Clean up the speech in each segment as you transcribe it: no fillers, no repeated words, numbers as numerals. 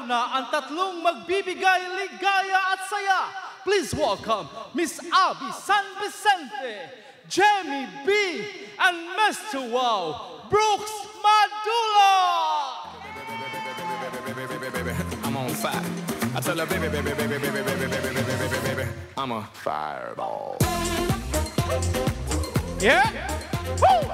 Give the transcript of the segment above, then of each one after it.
Dumarating na ang tatlong magbibigay ligaya at saya. Please welcome Miss Abby San Vicente, Jamie B, and Mr. Wow, Brooks Madula. I'm on fire. I tell her, baby, baby, baby, baby, baby, baby, baby, baby, baby, I'm a fireball. Yeah? Woo!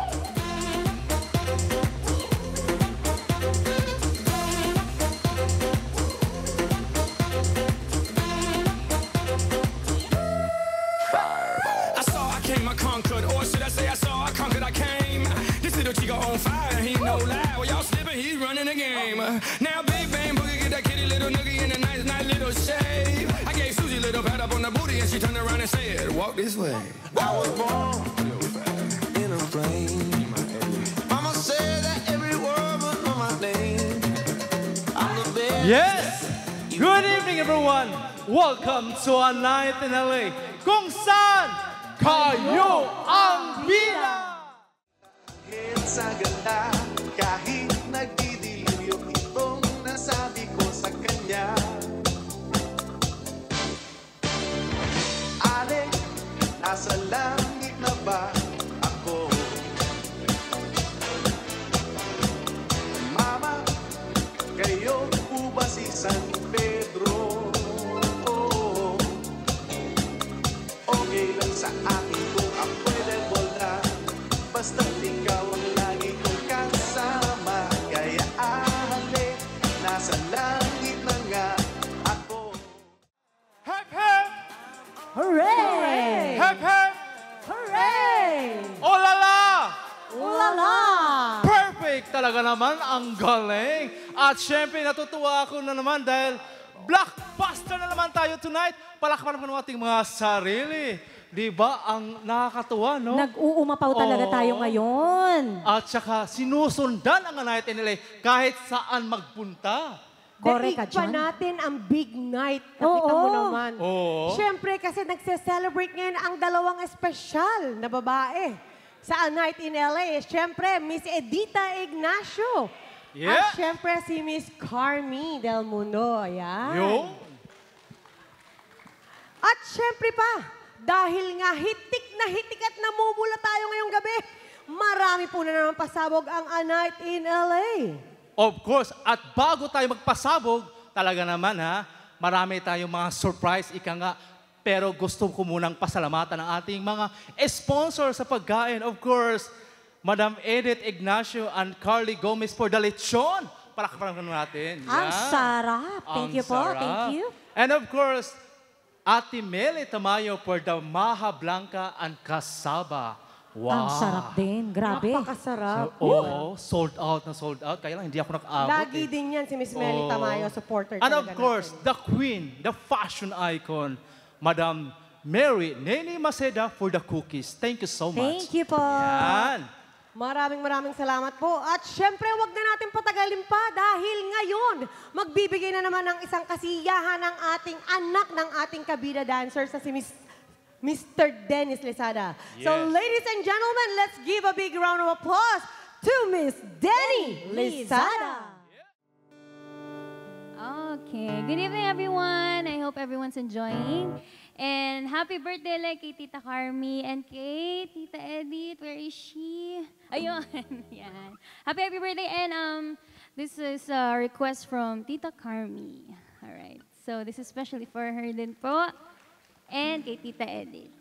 I conquered, or should I say I saw I conquered, I came. This little chico on fire, he no lie. Well, y'all slipping, he's running the game. Now Big Bang Boogie get that kitty little noogie in a nice, nice little shave. I gave Susie a little pat up on the booty and she turned around and said, walk this way. I was born in a plane. Mama said that every word was on my name. I'm the best. Yes! Good evening, everyone! Welcome to a night in LA kung saan kayo ang bida! Sa ganda, kahit nagdidilyo itong nasabi ko sa kanya. Ale, nasa langit na ba ako? Mama, kayo po ba si San Pedro? Okay lang sa akin kung available na, basta't ikaw ang lagi kong kasama. Kaya ale, nasa langit na nga ako. Hep, hep! Hooray! Hep, hep! Hooray! Oh la la! Ulala! Perfect talaga naman, ang galing. At syempre, natutuwa ako na naman dahil blockbuster na naman tayo tonight. Palakpakan naman ng ating mga sarili. Di ba? Ang nakakatuwa, no? Nag-uumapaw talaga tayo ngayon. At saka sinusundan ang night in LA kahit saan magpunta. Correct ka Daig pa dyan. natin ang big night. Nakita mo naman. Oo. Siyempre, kasi nagse-celebrate ngayon ang dalawang espesyal na babae sa A Night in LA. Siyempre, Miss Edita Ignacio. Yeah. At siyempre, si Miss Carmi Del Mundo. Ayan. Yo. At siyempre pa, dahil nga hitik at namumula tayo ngayong gabi, marami po na naman pasabog ang A Night in LA. Of course, at bago tayo magpasabog, talaga naman ha, marami tayong mga surprise, ika nga. Pero gusto ko munang pasalamatan ang ating mga sponsor sa pagkain. Of course, Madam Edith Ignacio and Carly Gomez for the lechon. Palakpakan natin. Ang Yan. sarap. Thank Ang you po. sarap. Thank you. And of course, Ate Meli Tamayo for the Maha Blanca and Casaba. Wow. Ang sarap din. Grabe. Napakasarap. Oo, sold out na sold out. Kaya lang hindi ako nakaabot. Lagi din yan si Miss Meli Tamayo, supporter And of talaga course, natin. the queen, the fashion icon, Madam Mary Nene Maceda for the cookies. Thank you so much. Thank you po. Yan. Maraming salamat po. At syempre, wag na natin patagalin pa dahil ngayon, magbibigay na naman ng isang kasiyahan ng ating anak ng ating kabida dancer sa si Mr. Dennis Lezada. So, Yes. ladies and gentlemen, let's give a big round of applause to Miss Denny Lezada. Okay, good evening everyone. I hope everyone's enjoying. And happy birthday like kay Tita Carmi and kay Tita Edith. Where is she? Ayun, yan. Happy birthday and this is a request from Tita Carmi. All right. So this is especially for her din po and kay Tita Edith.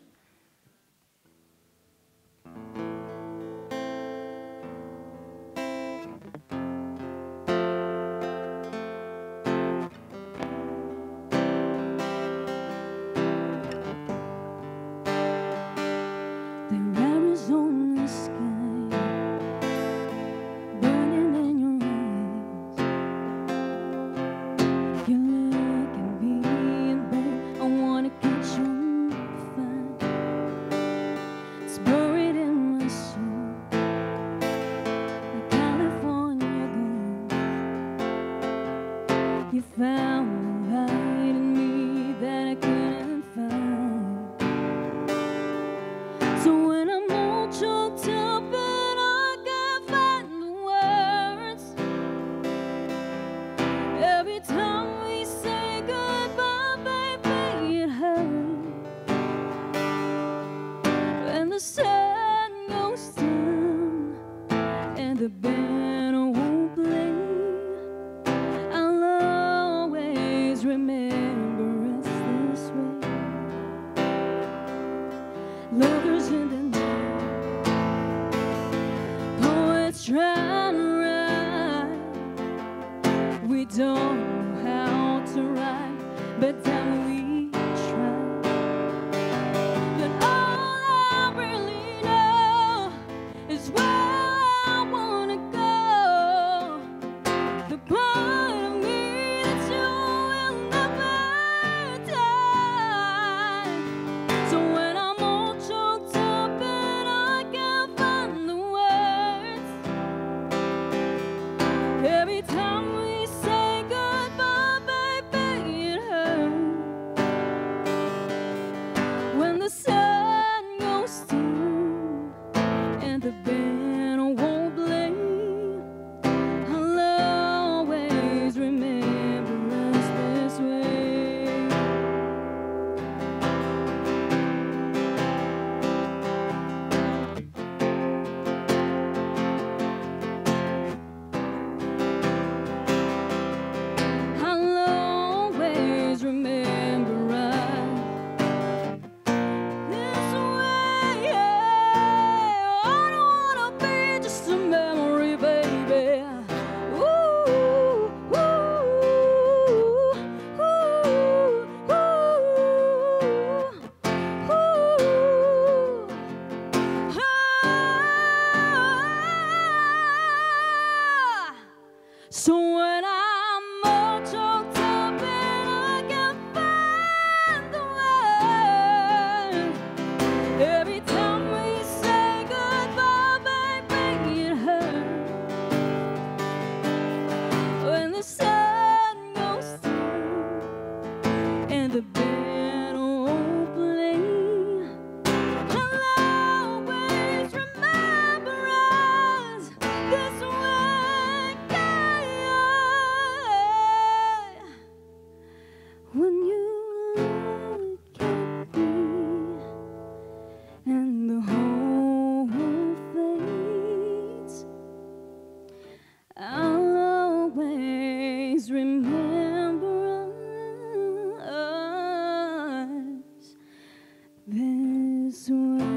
the band won't play, I'll always remember us this way. Lovers in the night, poets try to write. We don't know how to write, but then we try. But all I really know is where I wanna go. The part of me that you will never die. So when I'm all choked up and I can't find the words, every time we say goodbye, baby, it hurts. When the sun goes down and the band won't play, I'll always remember us this way. I'll always remember us this way. Yeah. I don't wanna be just a memory, baby. Ooh, ooh, ooh, ooh, ooh. So when I'm all choked up and I can't find the word, every time we say goodbye, baby, it hurts. When the sun goes down and the band won't play, I'll always remember us this way. When you look at me and the whole world fades, I'll always remember us this way.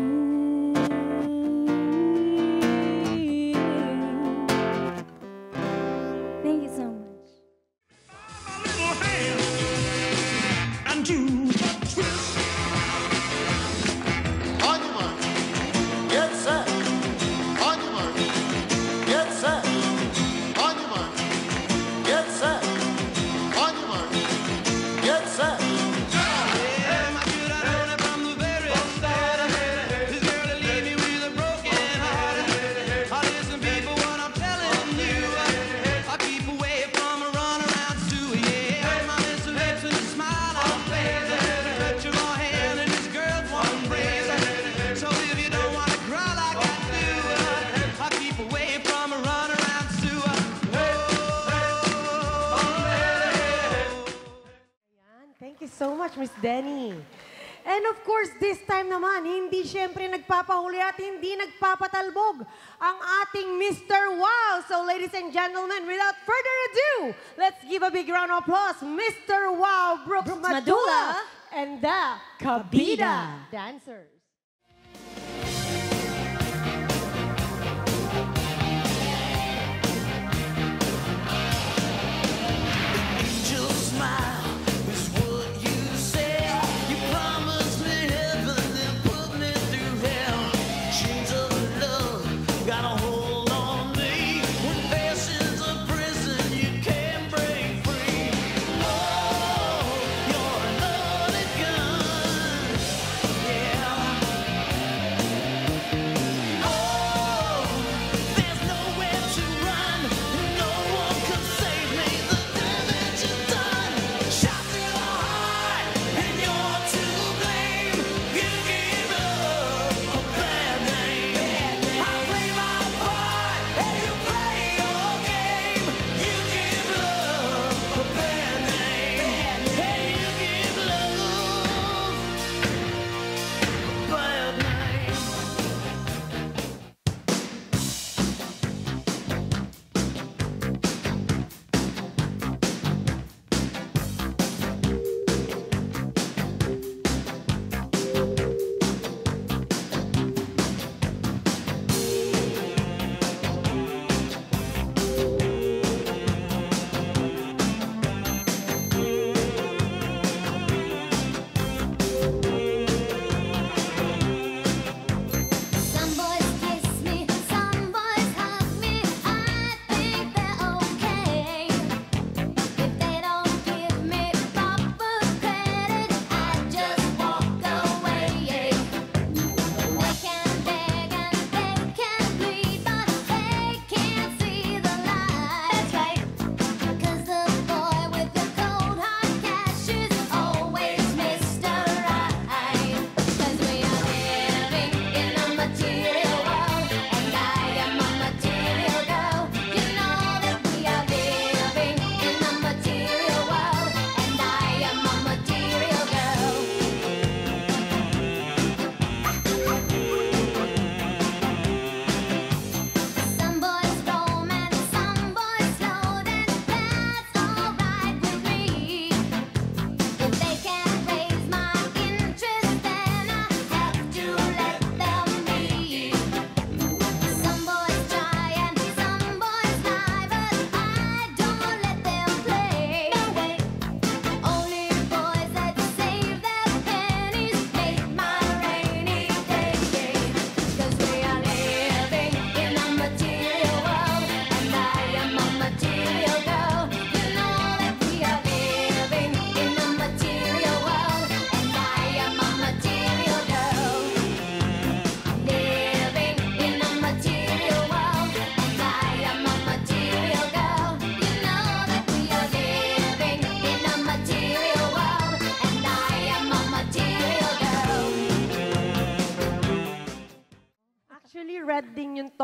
Thank you so much. And do a twist. On your mark, get set. On your mark, get set. On your mark, get set. On your mark, get set. Thank you so much, Miss Denny. And of course, this time naman, hindi syempre nagpapahuli at hindi nagpapatalbog ang ating Mr. Wow. So ladies and gentlemen, without further ado, let's give a big round of applause, Mr. Wow Brooks Madula and the Kabida Dancers. Angel smile is what you say. You promised me heaven, then put me through hell. Chains of love got a hold on me. When passion's a prison, you can't break free. Oh, you're a loaded gun. Yeah.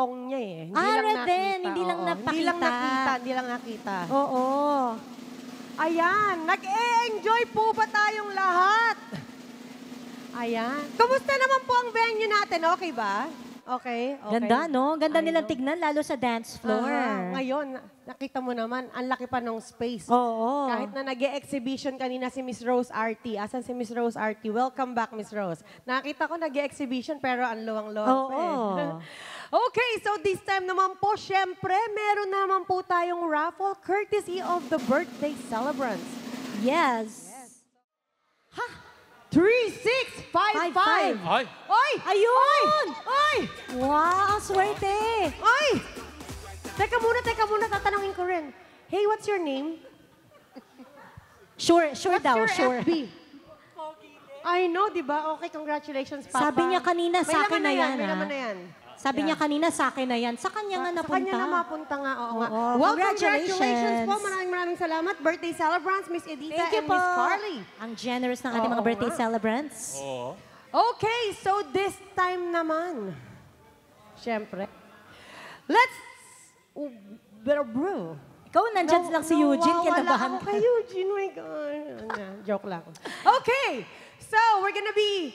tong niya eh. Red din, hindi lang oo. napakita. Hindi lang nakita. Oo. Ayan, nag-e-enjoy po ba tayong lahat? Ayan. Kumusta naman po ang venue natin? Okay ba? Okay. Ganda, no? Ganda I nilang know. tignan, lalo sa dance floor. Aha. Ngayon, nakita mo naman, ang laki pa ng space. Oo. Kahit na nag-e-exhibition kanina si Miss Rose RT. Asan si Miss Rose RT? Welcome back, Miss Rose. Nakita ko nag-e-exhibition pero ang luwang-luwang pa eh. Oo. Okay, so this time naman po, syempre, meron naman po tayong raffle courtesy of the birthday celebrants. Yes. 3655. Ay! Oy! Ayun! Oy! Wow, ang swerte. Oy! Teka muna, tatanungin ko rin. Hey, what's your name? Sure What's daw, your sure. FB? I know, di ba? Okay, congratulations, Papa. Sabi niya kanina, May sa laman akin na yan, May ah. laman na yan. Sabi niya kanina, sa akin na yan. Sa kanya nga Sa napunta. kanya na mapunta nga, oo nga. Oo, Well, congratulations. congratulations po. Maraming salamat. Birthday celebrants, Miss Edita Thank you and po. Miss Carly. Ang generous ng ating mga Oo birthday nga. celebrants. Okay, so this time naman, syempre, let's, bro. Ikaw, nandyan lang si Eugene, kinabahan ako ka. kay Eugene, my God. Joke lang. Okay, so we're gonna be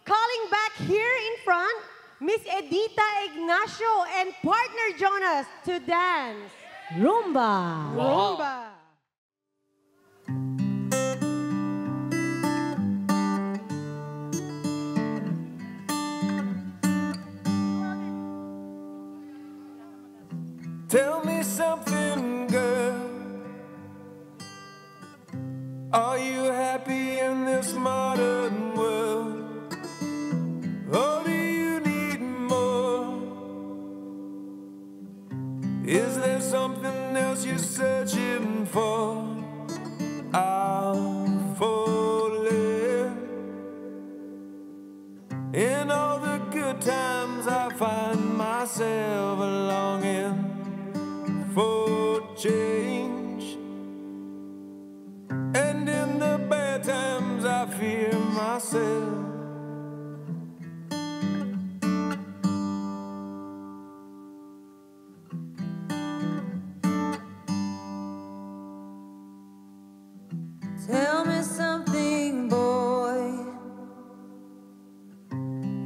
calling back here in front, Miss Edita Ignacio and partner Jonas to dance Rumba. Rumba. Tell me something, girl. Are you happy in this modern world? Or do you need more? Is there something else you're searching for? I'm falling. In all the good times I find myself longing for change, and in the bad times I fear myself. Tell me something, boy.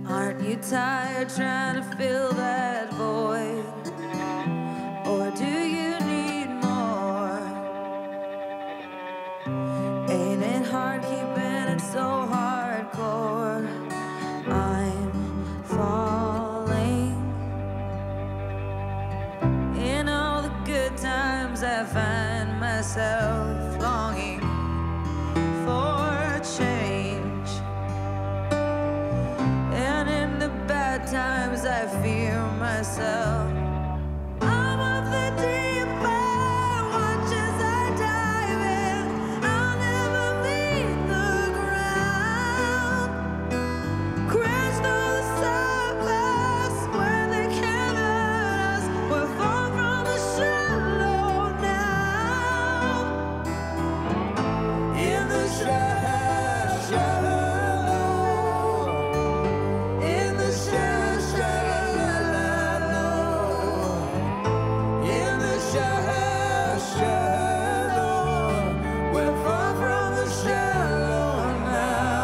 Aren't you tired trying to fill that void? Or do you need more? Ain't it hard keeping it so hardcore? I'm falling. In all the good times I find myself longing for change, and in the bad times I fear myself. I'm of the deep end, watch as I dive in. I'll never meet the ground. Crash through the surface where they can't hurt us. We're far from the shallow now. In the shallow, in the shallow, in the shallow, we're far from the shallow now.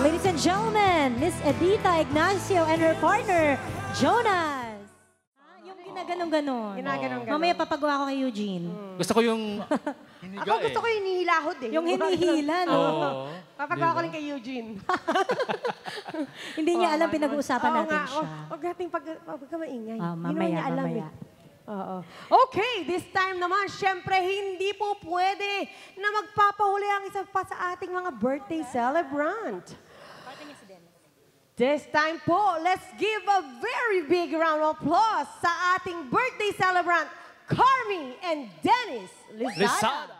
Ladies and gentlemen, Miss Edita Ignacio and her partner, Jonas. Yung ginaganong-ganon. Ginaganong-ganon. Mamaya papagawa ko kay Eugene. Gusto ko yung hiniga Ako gusto ko yung hinihilahod eh. Yung hinihila, no? Oo. Papagawa ko rin kay Eugene. Hindi niya alam, Oo, pinag-uusapan oo natin nga, siya. Huwag nating pag ka maingay. Ah, Hindi naman mamaya, niya alam mamaya. eh. Oo. Okay, this time naman, syempre, hindi po pwede na magpapahuli ang isa pa sa ating mga birthday celebrant. This time po, let's give a very big round of applause sa ating birthday celebrant, Carmi and Dennis Lizada. Lizada.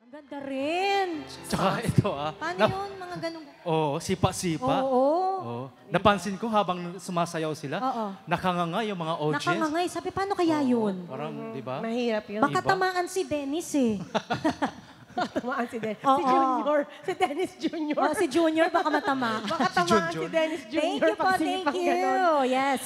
Ganda rin. Tsaka ito Paano nap- yun? Mga ganun. Oo, sipa-sipa. Oo. Oo. Napansin ko habang sumasayaw sila, Oo. nakanganga yung mga audience. Nakangangay. Sabi, paano kaya yun? Parang, di ba? Mahirap yun. Baka Iba? tamaan si Dennis eh. Tamaan si Dennis. Oo. Si Junior. Si Dennis Junior. O, si Junior baka matama. Baka tamaan si Dennis Junior. Thank you po, pag thank sinipang you. ganon. Yes.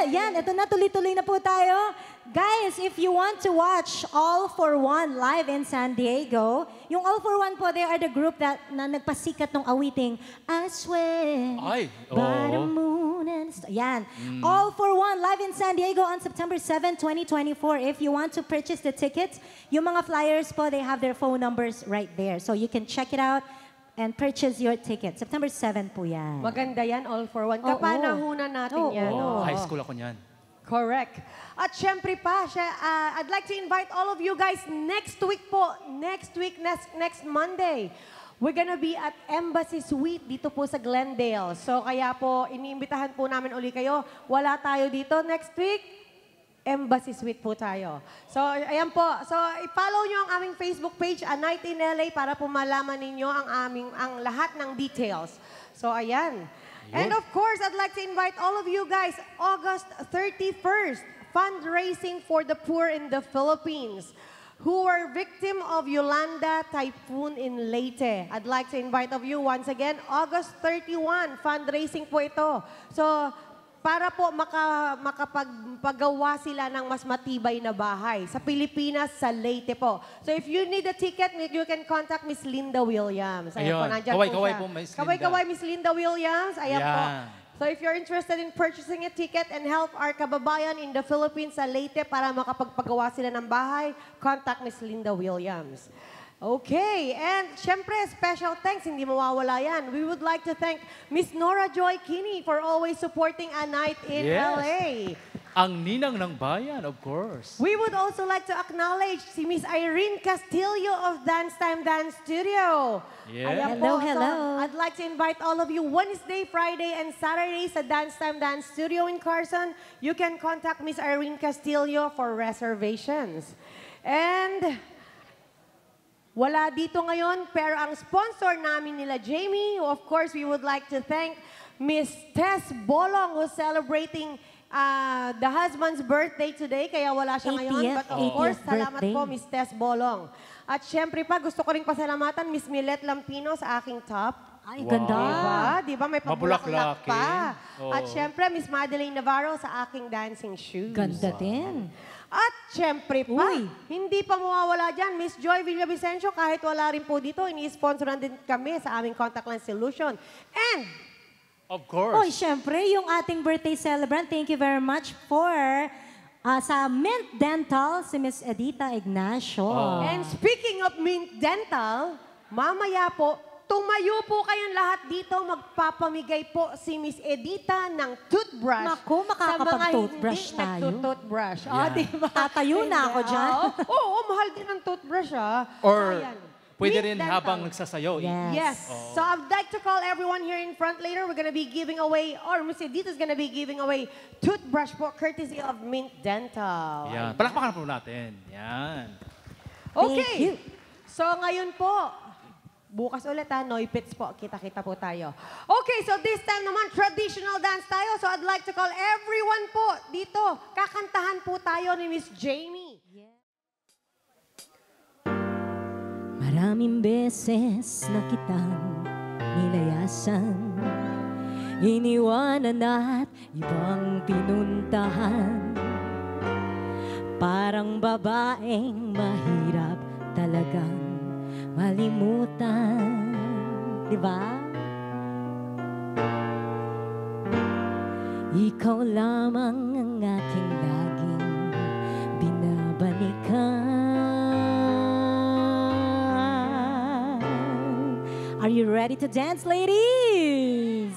Yan, ito na, tuloy-tuloy na po tayo. Guys, if you want to watch All for One live in San Diego, yung All for One po, they are the group na nagpasikat ng awiting, I swear Ay, by the oo. moon and yan. All for One live in San Diego on September 7, 2024. If you want to purchase the tickets, yung mga flyers po, they have their phone numbers right there. So you can check it out and purchase your ticket. September 7 po yan. Maganda yan, all for one. Oo. Kapanahunan natin Oo. yan. Oh, no? high school ako niyan. Correct. At syempre pa, I'd like to invite all of you guys next week po. Next week, next Monday. We're gonna be at Embassy Suite dito po sa Glendale. So kaya po, iniimbitahan po namin uli kayo. Wala tayo dito next week. Embassy Suite po tayo. So, ayan po. So, i-follow nyo ang aming Facebook page, A Night in LA, para po malaman ninyo ang lahat ng details. So, ayan. And of course, I'd like to invite all of you guys, August 31st, fundraising for the poor in the Philippines who were victim of Yolanda Typhoon in Leyte. I'd like to invite of you once again, August 31, fundraising po ito. So, para po makapagpagawa sila ng mas matibay na bahay sa Pilipinas, sa Leyte po. So if you need a ticket, you can contact Miss Linda Williams. Ayan po, Ayun. nandyan Kaway-kaway siya. po, Miss Linda. Kaway-kaway, Miss Linda Williams. Ayan po. Yan. So if you're interested in purchasing a ticket and help our kababayan in the Philippines sa Leyte para makapagpagawa sila ng bahay, contact Miss Linda Williams. Okay, and syempre, special thanks, hindi mawawala yan. We would like to thank Miss Nora Joy Kinney for always supporting A Night in Yes. LA. Ang ninang ng bayan, of course. We would also like to acknowledge si Miss Irene Castillo of Dance Time Dance Studio. Yeah. Ayan Hello, po. hello. So, I'd like to invite all of you Wednesday, Friday, and Saturday sa Dance Time Dance Studio in Carson. You can contact Miss Irene Castillo for reservations. And wala dito ngayon, pero ang sponsor namin nila, Jamie, of course, we would like to thank Miss Tess Bolong who's celebrating the husband's birthday today, kaya wala siya ngayon. 80th, But of course, 80th salamat birthday. po, Miss Tess Bolong. At syempre pa, gusto ko rin pasalamatan, Miss Millet Lampino sa aking top. Ay, Wow. ganda. Diba? May pabulaklak Mabulaklakin. pa. Oo. At syempre, Miss Madeline Navarro sa aking dancing shoes. Ganda din. At syempre pa, Uy. hindi pa mawawala dyan, Miss Joy Villavicencio, kahit wala rin po dito, ini-sponsoran din kami sa aming contact lens solution. And, Of course. Oy, syempre, yung ating birthday celebrant, thank you very much for sa Mint Dental, si Miss Edita Ignacio. and speaking of Mint Dental, mamaya po, tumayo po kayong lahat dito, magpapamigay po si Miss Edita ng toothbrush. Naku, makakapag-toothbrush sa mga tayo. hindi nagtutoothbrush. Yeah. Diba? Tatayo na ako dyan. Oo, mahal din ang toothbrush, Or Ayan. pwede Mint rin Dental. habang nagsasayaw. Yes. Yes. So I'd like to call everyone here in front later. We're gonna be giving away, or Miss Edita's gonna be giving away toothbrush po, courtesy of Mint Dental. Yan. Palakpakan po natin. Yan. Okay. Thank you. So ngayon po, bukas ulit Noipits po, kita-kita po tayo. Okay, so this time naman, traditional dance tayo. So I'd like to call everyone po dito. Kakantahan po tayo ni Miss Jamie. Maraming beses na kitang nilayasan, iniwanan at ibang pinuntahan. Parang babaeng mahirap talagang malimutan, di ba? Ikaw lamang ang aking laging binabalikan. Are you ready to dance, ladies?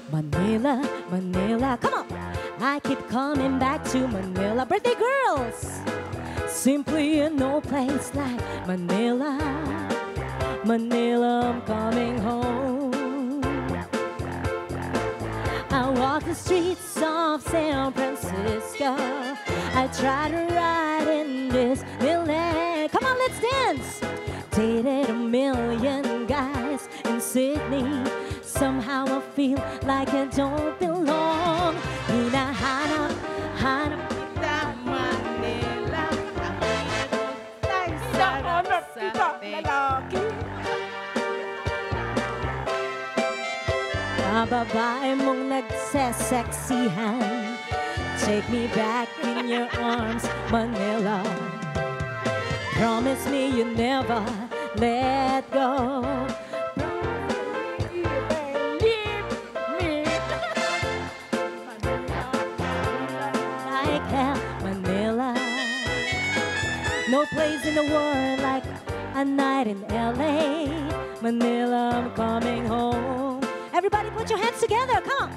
Manila, Manila, come on! I keep coming back to Manila. Birthday girls! Simply in no place like Manila. Manila, I'm coming home. I walk the streets of San Francisco. I try to ride in this Disneyland. Come on, let's dance! Dated a million guys in Sydney. Somehow I feel like I don't belong. Hinahanap, hanap kita Manila. Hinahanap kita lalaki. Ang babae mong nagseseksihan. Take me back in your arms, Manila. Promise me you never let go. Like hell, Manila. No place in the world like a night in LA. Manila, I'm coming home. Everybody put your hands together, come on.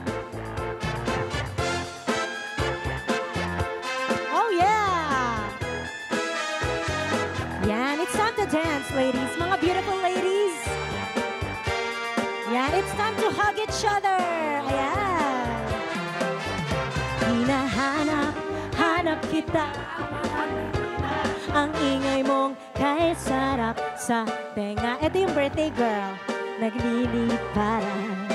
Oh yeah. Yan, it's time to dance, ladies. Mga beautiful ladies. Yan, it's time to hug each other. Ayan. Hinahanap, hanap kita. Ang ingay mong kay sarap sa tenga. Ito yung birthday girl. Nagliliparan.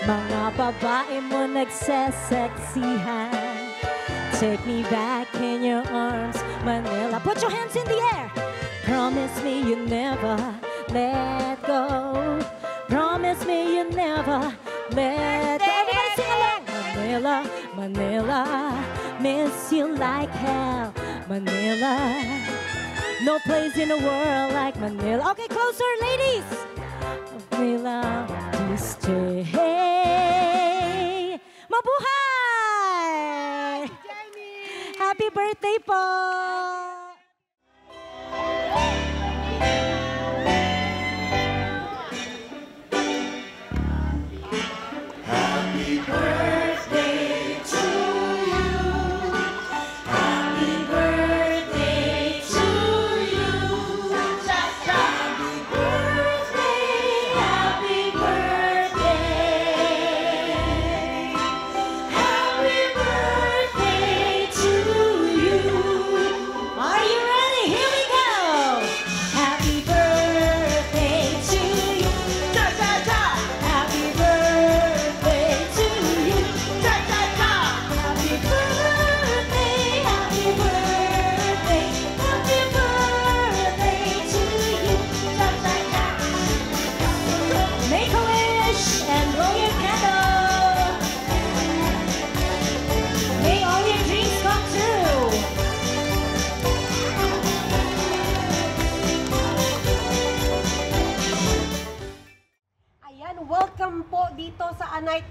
Mga babae mo nagseseksihan. Take me back in your arms, Manila. Put your hands in the air. Promise me you never let go. Promise me you never let go. Everybody sing along. Manila, Manila, miss you like hell. Manila, no place in the world like Manila. Okay, closer, ladies. Manila to stay. Mabuhay! Happy birthday po!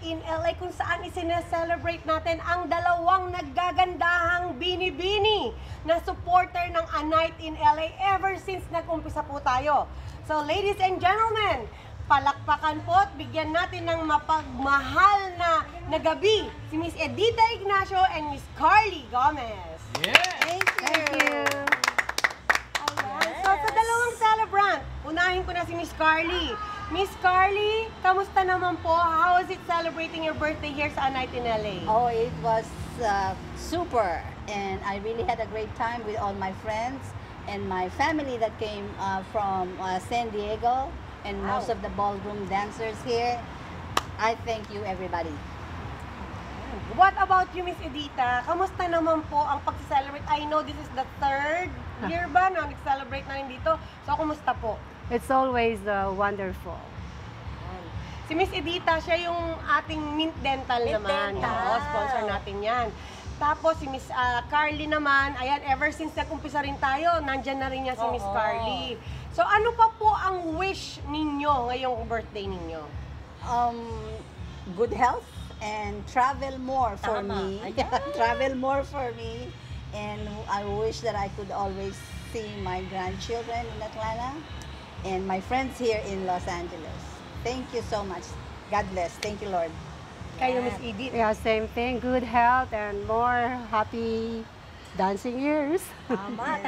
in LA kung saan isineselebrate natin ang dalawang naggagandahang bini-bini na supporter ng A Night in LA ever since nag-umpisa po tayo. So ladies and gentlemen, palakpakan po at bigyan natin ng mapagmahal na gabi si Miss Edita Ignacio and Miss Carly Gomez. Thank you. Ayan. So sa dalawang celebrant, unahin ko na si Miss Carly. Miss Carly, kamusta naman po? How is it celebrating your birthday here sa A Night in LA? Oh, it was super, and I really had a great time with all my friends and my family that came from San Diego, and most of the ballroom dancers here. I thank you, everybody. What about you, Miss Edita? Kamusta naman po ang pag-celebrate? I know this is the third year ba na nag-celebrate na rin dito. So, kamusta po? It's always wonderful. Si Miss Edita, siya yung ating Mint Dental naman. Oo, sponsor natin yan. Tapos si Miss Carly naman, ayan, ever since nag-umpisa rin tayo, nandyan na rin niya si Miss Carly. So ano pa po ang wish ninyo ngayong birthday ninyo? Good health and travel more for me. Travel more for me. And I wish that I could always see my grandchildren in Atlanta and my friends here in Los Angeles. Thank you so much. God bless. Thank you, Lord. Kayo, Miss Edith. Yeah, same thing. Good health and more happy dancing years. Tama.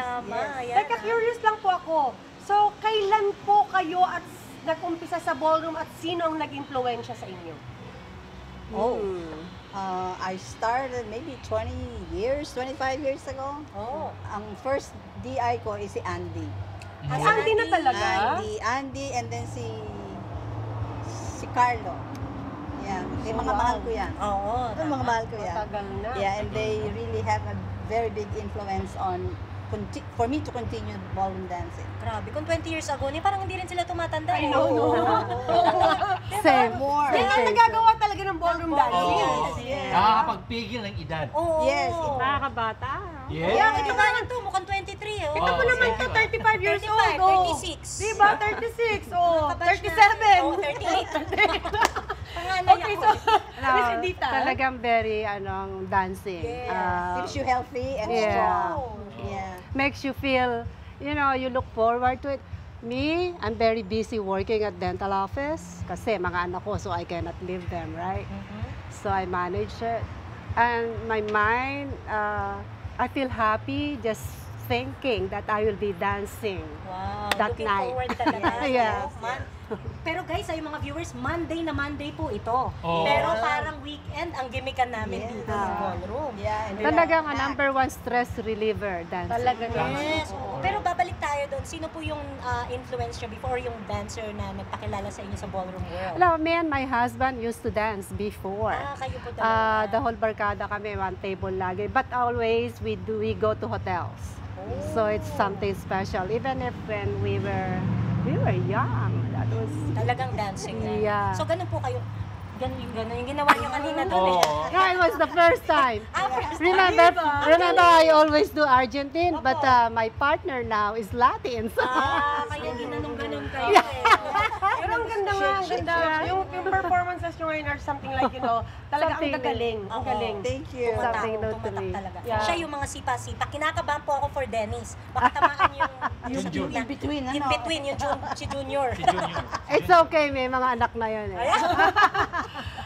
Teka, curious lang po ako. So, kailan po kayo at nag-umpisa sa ballroom at sino ang nag-impluwensya sa inyo? I started maybe 20 years, 25 years ago. Ang first DI ko is si Andy. Ay, Andy na talaga? Andy, and then si Carlo. Yeah, mga mahal ko yan. Mga mahal ko yan. Matagal na. Yeah, and they really have a very big influence on for me to continue ballroom dancing. Grabe, kung 20 years ago, parang hindi rin sila tumatanda. I know, no? Same. More. Yan ang nagagawa talaga ng ballroom dancing. Yes. Nakakapagpigil ng edad. Yes. Nakakabata. Yes. Yeah, ito nga lang to, mukhang 23. Ito po naman to, 35 years old. 36. Diba? 36. Oh, 37. 38. Panganay Okay, ako. so, Miss Edita. Talagang very dancing. Keeps you healthy and Yeah. strong. Yeah. Makes you feel, you look forward to it. Me, I'm very busy working at dental office kasi mga anak ko, so I cannot leave them, right? So I manage it. And my mind, I feel happy just thinking that I will be dancing. Wow, that looking night. forward talaga. Yes. Pero guys, yung mga viewers, Monday na Monday po ito. Oh. Pero parang weekend ang gimmickan namin dito sa ballroom. Yeah, and Talagang number one stress reliever dancing. Talaga Yes. Pero babalik tayo doon. Sino po yung influence nyo before yung dancer na nagpakilala sa inyo sa ballroom world? Hello, me and my husband used to dance before. Kayo po talaga. The whole barkada kami, one table lagi. But always we go to hotels. So it's something special. Even if when we were young, that was Talagang dancing na. Yeah. So ganun po kayo. Ganun yung ginawa niyo kanina doon eh. Yeah, it was the first time. First Remember, I always do Argentine, but my partner now is Latin. So Kaya ginanong-ganon kayo eh. Pero ang ganda nga, ang ganda. Yung performances nyo ngayon are something like, talaga ang Something gagaling. Ang galing. thank you. Something new to Tumatak me. talaga. Yeah. Siya yung mga sipa-sipa. Kinakabahan po ako for Dennis. Baka tamaan yung Jun. in between, in between, yung si Junior. It's okay, may mga anak na yun eh.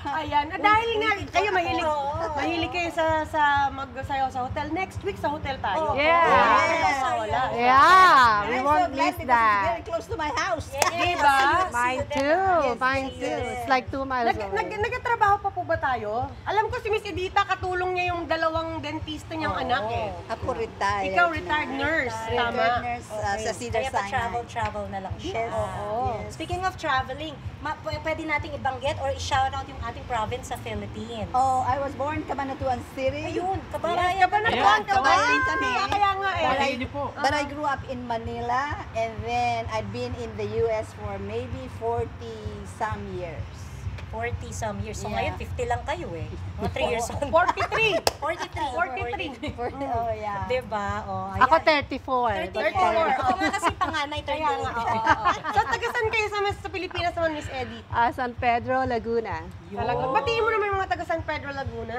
Ayan. Dahil nga, kayo mahilig kayo sa magsayaw sa hotel. Next week sa hotel tayo. Yeah. Wala. Yeah, we I'm so won't glad miss because it's very that. close to my house. Diba? Mine too, mine too. It's like 2 miles away. Nagtatrabaho pa po ba tayo? Alam ko si Miss Edita, katulong niya yung dalawang dentista niyang anak eh. Ako retired. Ikaw retired nurse, tama? Retired nurse sa Cedar Kaya pa Sinai. travel na lang siya. Yes. Speaking of traveling, pwede nating ibanggit or i-shoutout yung ating province sa Philippines. Oh, I was born Cabanatuan City. Ayun, Yes, kababayan. Kabanatuan, Kabayan kami. Kaya nga eh. Batiin niyo po. But I grew up in Manila, and then I've been in the U.S. for maybe 40 some years. 40 some years. So Yeah. ngayon, 50 lang kayo eh. Mga 3 years old. 43. 43. 40, oh, yeah. Diba? Oh, Ako ayan. 34. 34. Oo nga kasi panganay, Kaya nga, 38. So, tagasan kayo sa Pilipinas naman, Miss Eddie? San Pedro, Laguna. Talaga. Batiin mo naman yung mga taga San Pedro, Laguna.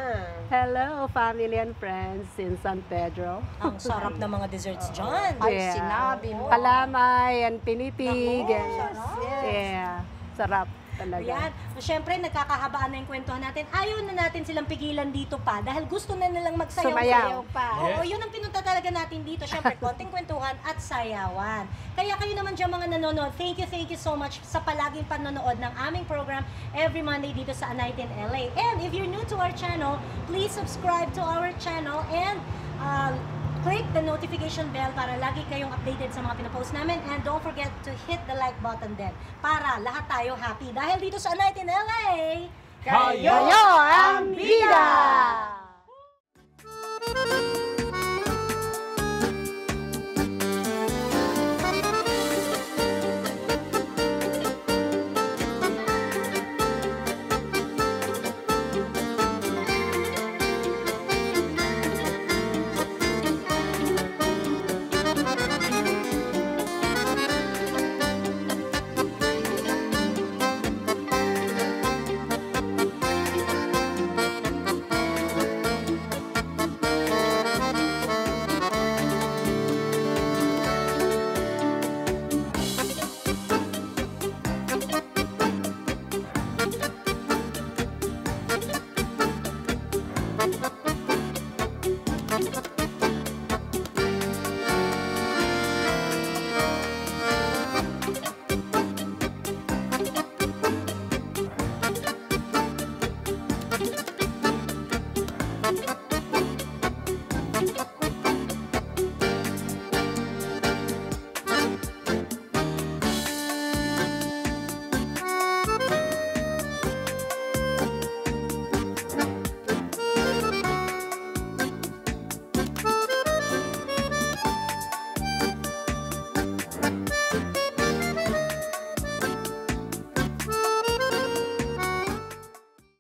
Hello, family and friends in San Pedro. Ang sarap ng mga desserts dyan. Ay, sinabi mo. Kalamay and pinitig. Naku, and, yeah, sarap talaga. Yan. So, syempre, nagkakahabaan na yung kwentuhan natin. Ayaw na natin silang pigilan dito pa dahil gusto na nilang magsayaw. Sumayaw pa. Oo, yun ang pinunta talaga natin dito. Syempre, konting kwentuhan at sayawan. Kaya kayo naman dyan mga nanonood, thank you so much sa palaging panonood ng aming program every Monday dito sa A Night in LA. And if you're new to our channel, please subscribe to our channel and click the notification bell para lagi kayong updated sa mga pinapost namin. And don't forget to hit the like button din para lahat tayo happy. Dahil dito sa A Night in LA, Kayo ang bida!